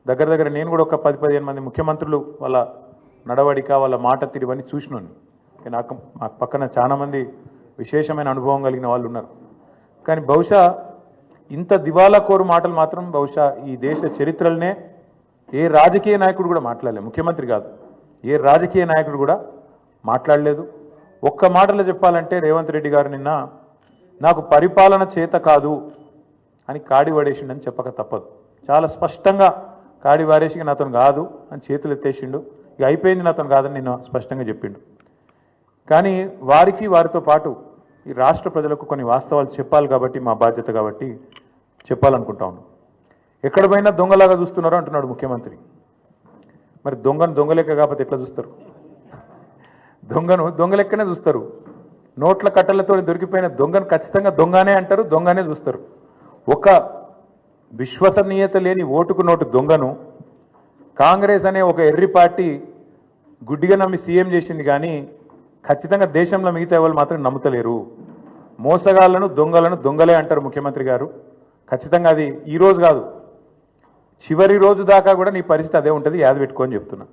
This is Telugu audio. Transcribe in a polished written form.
దగ్గర నేను కూడా ఒక 10-15 మంది ముఖ్యమంత్రులు వాళ్ళ నడవడిక వాళ్ళ మాట తీరువని చూసినాను. నాకు పక్కన చాలామంది విశేషమైన అనుభవం కలిగిన వాళ్ళు ఉన్నారు. కానీ బహుశా ఇంత దివాలా కోరు మాటలు మాత్రం బహుశా ఈ దేశ చరిత్రలనే ఏ రాజకీయ నాయకుడు కూడా మాట్లాడలేదు. ముఖ్యమంత్రి కాదు, ఏ రాజకీయ నాయకుడు కూడా మాట్లాడలేదు. ఒక్క మాటలో చెప్పాలంటే రేవంత్ రెడ్డి గారు నిన్న నాకు పరిపాలన చేత కాదు అని కాడి పడేసిండని చెప్పక తప్పదు. చాలా స్పష్టంగా కాడి వారేసి నాతో కాదు అని చేతులు ఎత్తేసిండు. ఇక అయిపోయింది, నాతో కాదని నిన్న స్పష్టంగా చెప్పిండు. కానీ వారితో పాటు ఈ రాష్ట్ర ప్రజలకు కొన్ని వాస్తవాలు చెప్పాలి కాబట్టి మా బాధ్యత కాబట్టి చెప్పాలనుకుంటా ఉన్నాం. ఎక్కడ పోయినా దొంగలాగా చూస్తున్నారు అంటున్నాడు ముఖ్యమంత్రి. మరి దొంగలెక్క కాకపోతే ఎట్లా చూస్తారు? దొంగలెక్కనే చూస్తారు. నోట్ల కట్టలతో దొరికిపోయిన దొంగను ఖచ్చితంగా దొంగనే అంటారు, దొంగనే చూస్తారు. ఒక విశ్వసనీయత లేని ఓటుకు నోటు దొంగను కాంగ్రెస్ అనే ఒక ఎర్రి పార్టీ గుడ్డిగా నమ్మి సీఎం చేసింది. కానీ ఖచ్చితంగా దేశంలో మిగతా వాళ్ళు మాత్రం నమ్ముతలేరు. మోసగాళ్లను దొంగలే అంటారు ముఖ్యమంత్రి గారు. ఖచ్చితంగా అది ఈరోజు కాదు, చివరి రోజు దాకా కూడా నీ పరిస్థితి అదే ఉంటుంది, యాద పెట్టుకోని చెప్తున్నా.